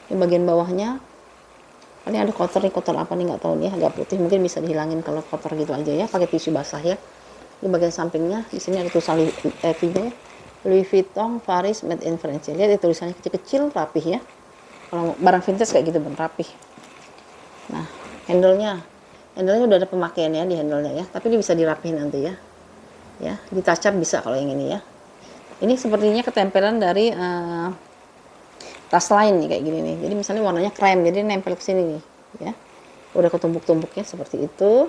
Ini bagian bawahnya, ini ada kotor nih, kotor apa nih nggak tahu nih, agak putih, mungkin bisa dihilangin kalau kotor gitu aja ya, pakai tisu basah ya. Di bagian sampingnya di sini ada tulisan Louis Vuitton Paris Made in France. Lihat ya, tulisannya kecil-kecil, rapih ya. Kalau barang vintage kayak gitu rapih. Nah, handle-nya udah ada pemakaiannya di handle-nya ya, tapi ini bisa dirapihin nanti ya. Ya, ditacap bisa kalau yang ini ya. Ini sepertinya ketempelan dari tas lain nih kayak gini nih. Jadi misalnya warnanya krem, jadi nempel ke sini nih ya. Udah ketumbuk-tumbuknya seperti itu.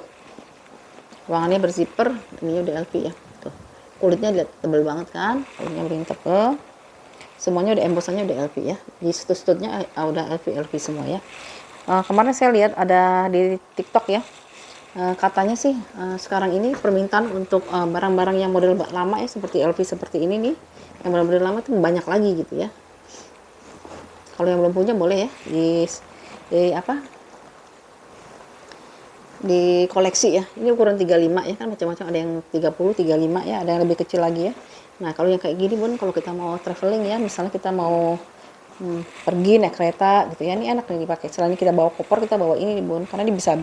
Ruangannya berzipper, ini udah LV ya. Tuh. Kulitnya lihat tebel banget kan, kulitnya bening tebel. Semuanya udah embosannya udah LV ya. Di stud-studnya udah LV semua ya. Kemarin saya lihat ada di TikTok ya. Katanya sih sekarang ini permintaan untuk barang-barang yang model lama ya, seperti LV seperti ini nih, yang model lama tuh banyak lagi gitu ya. Kalau yang belum punya boleh ya di koleksi ya. Ini ukuran 35 ya, kan macam-macam, ada yang 30, 35 ya, ada yang lebih kecil lagi ya. Nah, kalau yang kayak gini bun, kalau kita mau traveling ya, misalnya kita mau pergi naik kereta gitu ya, ini enak nih dipakai. Selain kita bawa koper, kita bawa ini bun, karena ini bisa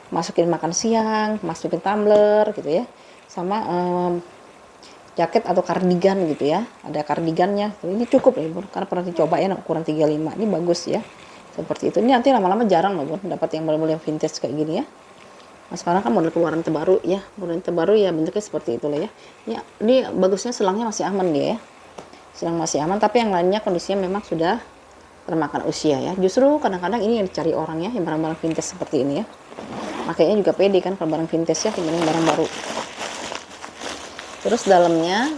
masukin makan siang, masukin tumbler gitu ya, sama jaket atau kardigan gitu ya, ada kardigannya. Ini cukup ya bun, karena pernah dicoba ya, ukuran 35, ini bagus ya, seperti itu. Ini nanti lama-lama jarang loh bun dapat yang model-model vintage kayak gini ya. Nah, sekarang kan model keluaran terbaru ya, bentuknya seperti itu lah ya. Ini bagusnya selangnya masih aman dia ya, selang masih aman, tapi yang lainnya kondisinya memang sudah termakan usia ya. Justru kadang-kadang ini yang dicari orang ya, yang barang-barang vintage seperti ini ya. Makanya juga pede kan kalau barang vintage ya, dibanding barang baru. Terus dalamnya,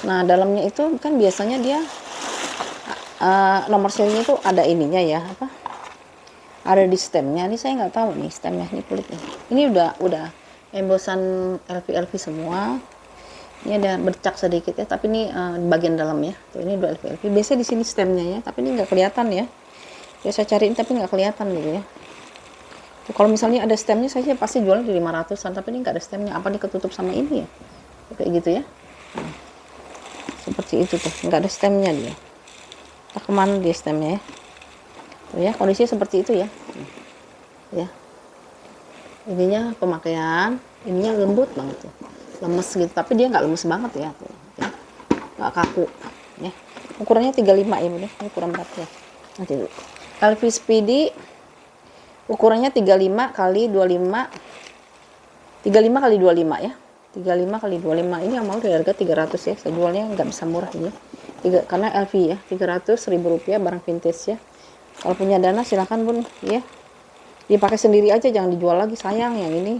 nah dalamnya itu kan biasanya dia nomor serinya itu ada ininya ya, apa? Ada di stemnya. Ini saya nggak tahu nih stemnya, ini kulitnya. Ini udah embosan LV semua. Ini ada bercak sedikit ya, tapi ini bagian dalam ya. Tuh, ini udah LV. Biasanya di sini stemnya ya, tapi ini nggak kelihatan ya. Ya saya cariin tapi nggak kelihatan gitu ya. Tuh, kalau misalnya ada stemnya, saya pasti jualnya di 500-an, tapi ini nggak ada stemnya. Apa nih ketutup sama ini ya? Kayak gitu ya. Nah, seperti itu tuh, nggak ada stemnya dia. Tak kemana dia stemnya ya? Tuh ya, kondisinya seperti itu ya. Ya. Ininya pemakaian. ininya lembut banget ya, lemes gitu, tapi dia nggak lemes banget ya, tuh, ya. Nggak kaku ya. Ukurannya 35 ya Bun, ini ukuran beratnya nanti dulu. LV Speedy ukurannya 35 kali 25, 35 kali 25 ya, 35 kali 25. Ini yang mau di harga 300 ya, saya jualnya nggak bisa murah ini karena LV ya, 300.000 rupiah, barang vintage ya. Kalau punya dana silahkan Bun ya, dipakai sendiri aja, jangan dijual lagi, sayang yang ini.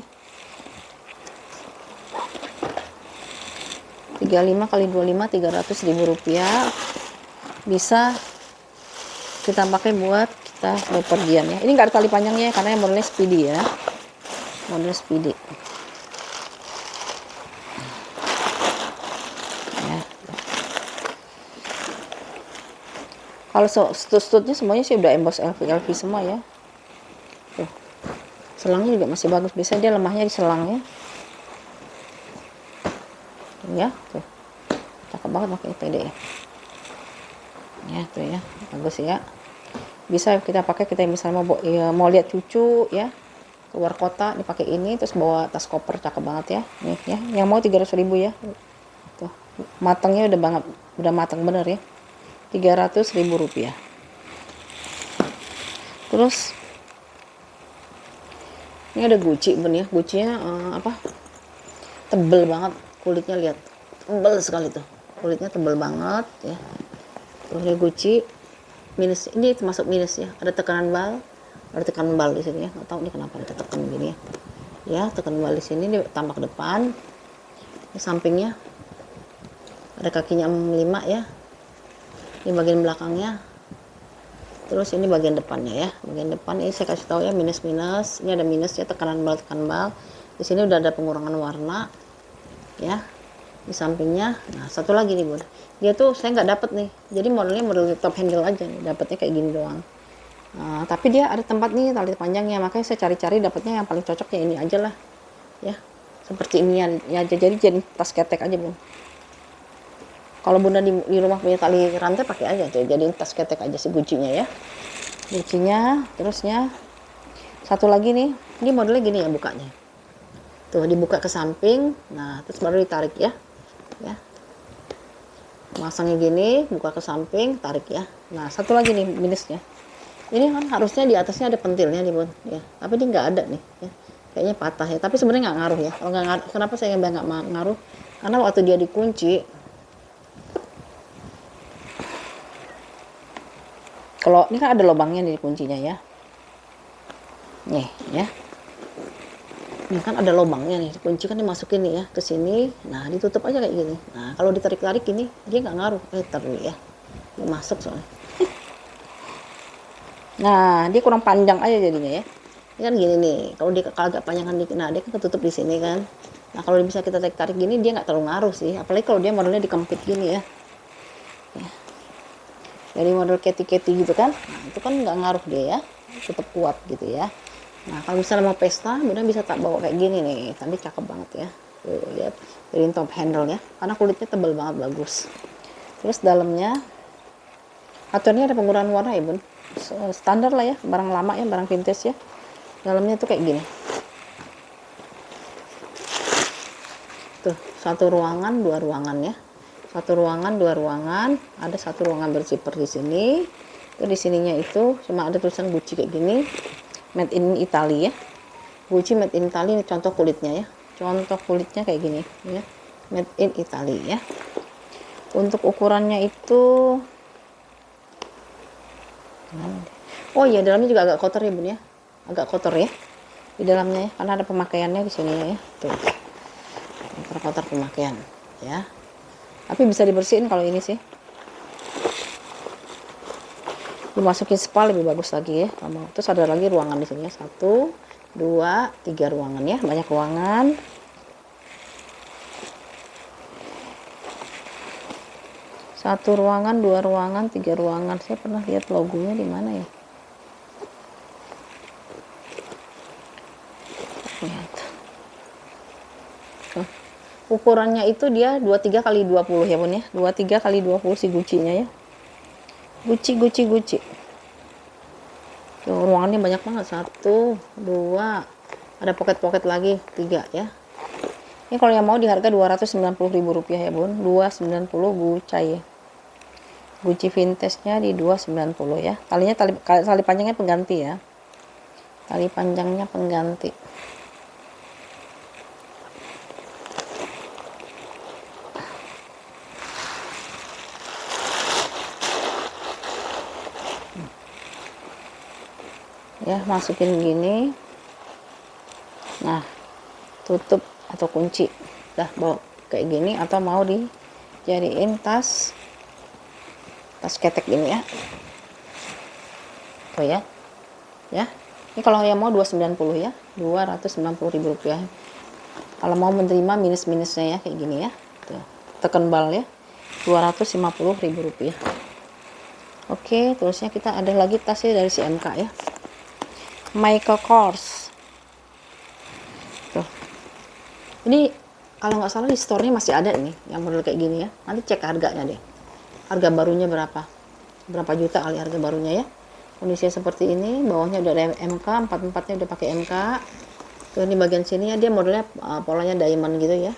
35 kali 25, 300.000 rupiah, bisa kita pakai buat kita bepergian ya. Ini nggak ada tali panjangnya karena modelnya Speedy ya, model Speedy ya. Kalau stud-studnya semuanya sih udah emboss LV semua ya. Tuh, selangnya juga masih bagus, biasanya dia lemahnya di selangnya ya. Tuh, cakep banget pakai PD ya, tuh ya, bagus ya. Bisa kita pakai, kita misalnya mau lihat cucu ya, keluar kota dipakai ini, terus bawa tas koper, cakep banget ya. Nih ya, yang mau 300.000 ya. Tuh, matangnya udah matang bener ya, 300.000 rupiah. Terus ini ada Gucci Bun ya, Gucci-nya apa, tebel banget kulitnya, lihat, tebel sekali tuh kulitnya, tebel banget ya. Tuh ini Gucci minus, ini termasuk minus ya, ada tekanan bal di sini ya, nggak tahu ini kenapa ada tekan gini ya, tekan bal di sini, ini tampak depan, ini sampingnya ada kakinya 5 ya, ini bagian belakangnya, terus ini bagian depannya ya, bagian depan ini saya kasih tahu ya, minus, ini ada minus ya, tekanan bal, di sini udah ada pengurangan warna ya di sampingnya. Nah satu lagi nih Bun, dia tuh saya nggak dapet nih, jadi modelnya model top handle aja nih, dapetnya kayak gini doang. Nah, tapi dia ada tempat nih tali panjangnya, makanya saya cari-cari dapatnya yang paling cocok ya ini aja lah ya, seperti ini ya aja, jadi tas ketek aja Bun. Kalau Bunda di rumah punya tali rantai, pakai aja tuh, jadi tas ketek aja si Gucci-nya ya, Gucci-nya. Terusnya satu lagi nih, ini modelnya gini ya, bukanya tuh, dibuka ke samping, nah terus baru ditarik ya, masangnya gini, buka ke samping, tarik ya. Nah satu lagi nih minusnya, ini kan harusnya di atasnya ada pentilnya nih Bun ya, tapi ini nggak ada nih ya, kayaknya patah ya, tapi sebenarnya nggak ngaruh ya. Kalau nggak ngaruh, kenapa saya bilang nggak ngaruh, karena waktu dia dikunci, kalau ini kan ada lubangnya nih di kuncinya ya, nih ya, ini kan ada lubangnya nih, kunci kan dimasukin nih ya ke sini, nah ditutup aja kayak gini. Nah kalau ditarik-tarik ini dia nggak ngaruh, dulu ya, dia masuk soalnya. Nah dia kurang panjang aja jadinya ya, ini kan gini nih, kalau dia agak panjangan dikit, nah dia kan ketutup di sini kan. Nah kalau bisa kita tarik gini, dia nggak terlalu ngaruh sih, apalagi kalau dia modelnya dikempit gini ya, dari model keti-keti gitu kan, nah itu kan nggak ngaruh dia ya, tetap kuat gitu ya. Nah kalau misalnya mau pesta, Bunda bisa tak bawa kayak gini nih, tapi cakep banget ya. Tuh lihat, dari top handle ya, karena kulitnya tebal banget, bagus. Terus dalamnya, atau ini ada pengurangan warna ya Bun, standar lah ya, barang lama ya, barang vintage ya. Dalamnya tuh kayak gini. Tuh, satu ruangan, dua ruangan ya. Satu ruangan, dua ruangan, ada satu ruangan berzipper di sini. Terus di sininya itu cuma ada tulisan Gucci kayak gini. Made in Italy ya, Gucci made in Italy. Ini contoh kulitnya ya, contoh kulitnya kayak gini ya, made in Italy ya. Untuk ukurannya itu, oh iya, dalamnya juga agak kotor ya Bun ya, agak kotor ya di dalamnya ya, karena ada pemakaiannya di sini ya, tuh kotor pemakaian ya, tapi bisa dibersihin kalau ini sih, dimasukin spa lebih bagus lagi ya kamu. Terus ada lagi ruangan di sini ya, 1, 2, 3 ruangan ya, banyak ruangan. Satu ruangan, dua ruangan, 3 ruangan. Saya pernah lihat logonya di mana ya, lihat. Ukurannya itu dia 23 kali 20 ya Bun ya, 23 kali 20 si Gucci-nya ya, Gucci. Tuh, ruangannya banyak banget, 1, 2, ada pocket lagi, 3 ya. Ini kalau yang mau di harga Rp290.000 ya bun, 290 Gucci ya. Gucci vintage-nya di 290 ya. Talinya tali panjangnya pengganti ya. Tali panjangnya pengganti. Ya, masukin gini. Nah, tutup atau kunci. Dah bawa kayak gini, atau mau dijadiin tas ketek gini ya. Tuh ya. Ya. Ini kalau yang mau 290 ya. Rp290.000. Kalau mau menerima minus-minusnya ya kayak gini ya. Tuh. Tekan bal ya. Rp250.000. Oke, terusnya kita ada lagi tasnya dari si MK ya. Michael Kors. Tuh. Ini kalau nggak salah di store-nya masih ada nih yang model kayak gini ya. Nanti cek harganya deh. Harga barunya berapa? Berapa juta kali harga barunya ya. Kondisinya seperti ini, bawahnya udah ada MK, empat-empatnya udah pakai MK. Tuh, ini bagian sini ya, dia modelnya polanya diamond gitu ya.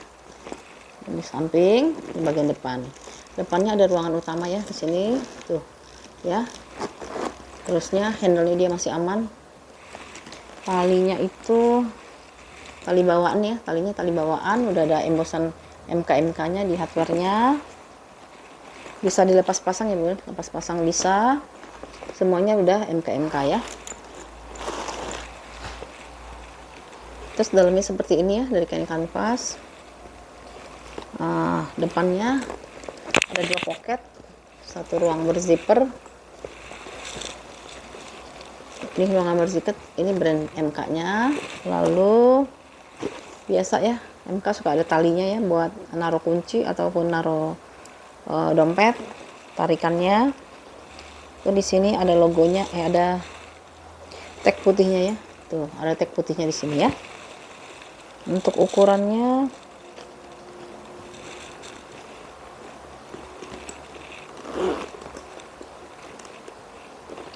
Di samping, di bagian depan. Depannya ada ruangan utama ya di sini, tuh. Ya. Terusnya handle-nya dia masih aman. Talinya itu tali bawaan ya, tali bawaan, udah ada embosan MK-MK-nya di hardware-nya. Bisa dilepas pasang ya, Bu. Lepas pasang bisa. Semuanya udah MK-MK ya. Terus dalamnya seperti ini ya, dari kain kanvas. Depannya ada 2 pocket, satu ruang berzipper. Ini ruangan berzipper, ini brand MK-nya. Lalu biasa ya, MK suka ada talinya ya buat naruh kunci ataupun naruh dompet, tarikannya. Tuh di sini ada logonya, ada tag putihnya ya. Tuh, ada tag putihnya di sini ya. Untuk ukurannya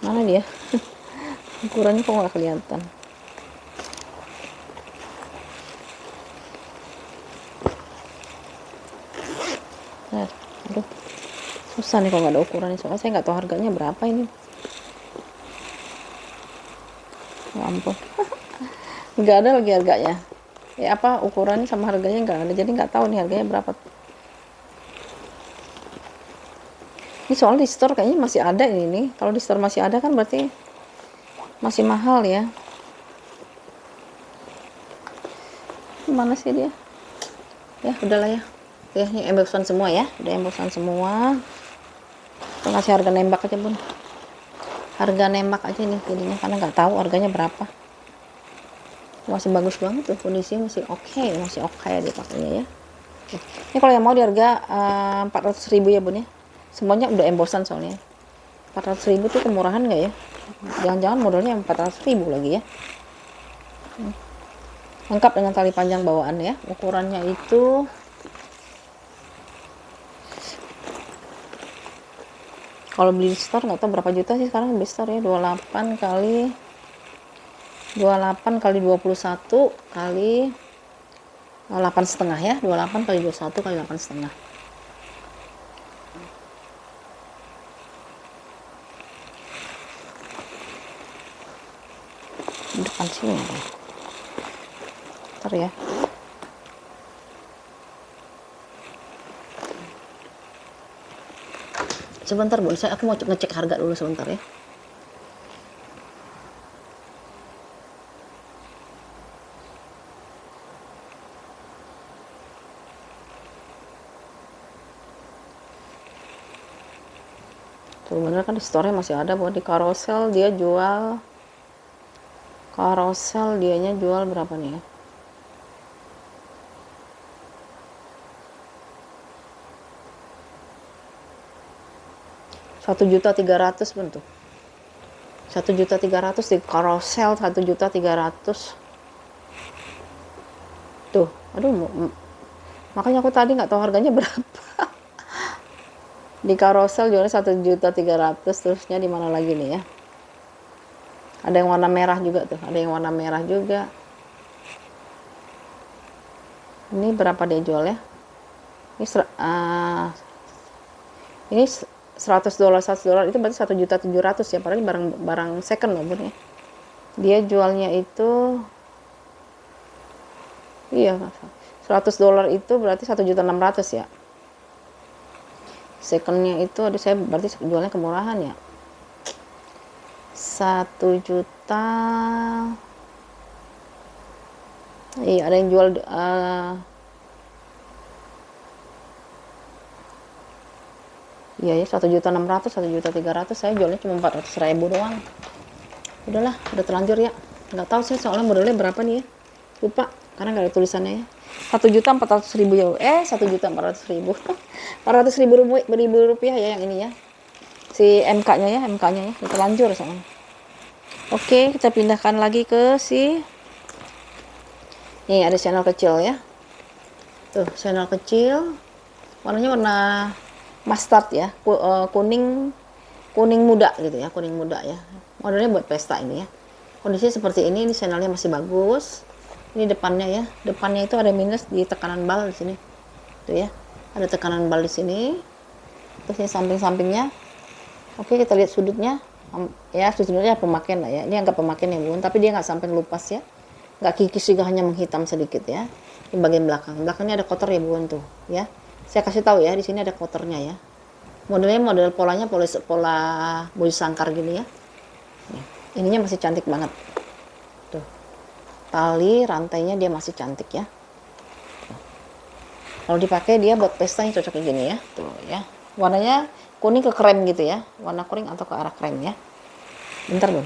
mana dia? Ukurannya kok nggak kelihatan. Nah, aduh, susah nih kalau nggak ada ukurannya, soalnya saya nggak tahu harganya berapa ini. Ya ampun, nggak ada lagi harganya. Ya apa, ukurannya sama harganya nggak ada, jadi nggak tahu nih harganya berapa. Ini soalnya di store kayaknya masih ada ini nih. Kalau di store masih ada kan berarti masih mahal ya. Mana sih dia? Ya udahlah ya. Ya, ini embosan semua ya, udah embosan semua. Kita kasih harga nembak aja bun, harga nembak aja nih jadinya, karena nggak tahu harganya berapa. Masih bagus banget tuh, kondisinya masih oke, masih oke dipakainya ya. Ini kalau yang mau di harga 400.000 ya bun ya, semuanya udah embosan soalnya. 400.000 tuh kemurahan nggak ya? Jangan-jangan modelnya 400.000 lagi ya. Lengkap dengan tali panjang bawaan ya. Ukurannya itu kalau beli di store nggak tahu berapa juta sih sekarang beli store ya. 28 kali 21 kali 8,5 ya. 28 kali 21 kali 8,5. Di depan sini ya. Ntar ya. Sebentar bun, aku mau ngecek harga dulu sebentar ya. Tuh bener kan di store masih ada buat di Carousel, dia jual Carousel, dianya jual berapa nih ya? Rp1.300.000 bentuk. 1.300.000 di Carousel, 1.300.000. Tuh, aduh, makanya aku tadi nggak tahu harganya berapa. Di Carousel jualnya 1.300.000, terusnya di mana lagi nih ya? Ada yang warna merah juga tuh, ada yang warna merah juga. Ini berapa dia jual ya? Ini ini $100, itu berarti 1.700.000 ya, padahal ini barang second loh bun ya. Dia jualnya itu iya, $100 itu berarti 1.600.000 ya. Secondnya itu ada, saya berarti jualnya kemurahan ya. 1 juta. Iya, ada yang jual iya ya, 1.600.000, 1.300.000, saya jualnya cuma 400.000 doang. Udahlah, udah terlanjur ya. Nggak tahu sih soalnya modelnya berapa nih ya. Lupa, karena nggak ada tulisannya ya. 1.400.000 ya. 1.400.000. 400.000 rupiah ya yang ini ya. Si MK-nya ya, udah terlanjur soalnya. Oke, kita pindahkan lagi ke si nih, ada channel kecil ya. Tuh, channel kecil. Warnanya warna mustard ya, kuning muda gitu ya, kuning muda ya. Modelnya buat pesta ini ya. Kondisinya seperti ini channelnya masih bagus. Ini depannya ya, depannya itu ada minus di tekanan bal di sini. Tuh ya, ada tekanan bal di sini. Terus ini samping-sampingnya. Oke, kita lihat sudutnya. Ya, sudutnya pemakaian lah ya. Ini anggap pemakaian ya bun, tapi dia nggak sampai lupas ya. Nggak kikis juga, hanya menghitam sedikit ya. Di bagian belakang. Belakangnya ada kotor ya bun tuh ya. Saya kasih tahu ya, di sini ada kotornya ya. Model polanya pola bulu sangkar gini ya. Ininya masih cantik banget. Tuh. Tali rantainya dia masih cantik ya. Kalau dipakai dia buat pesta ini cocok gini ya. Tuh ya. Warnanya kuning ke krem gitu ya. Warna kuning atau ke arah krem ya. Bentar bun.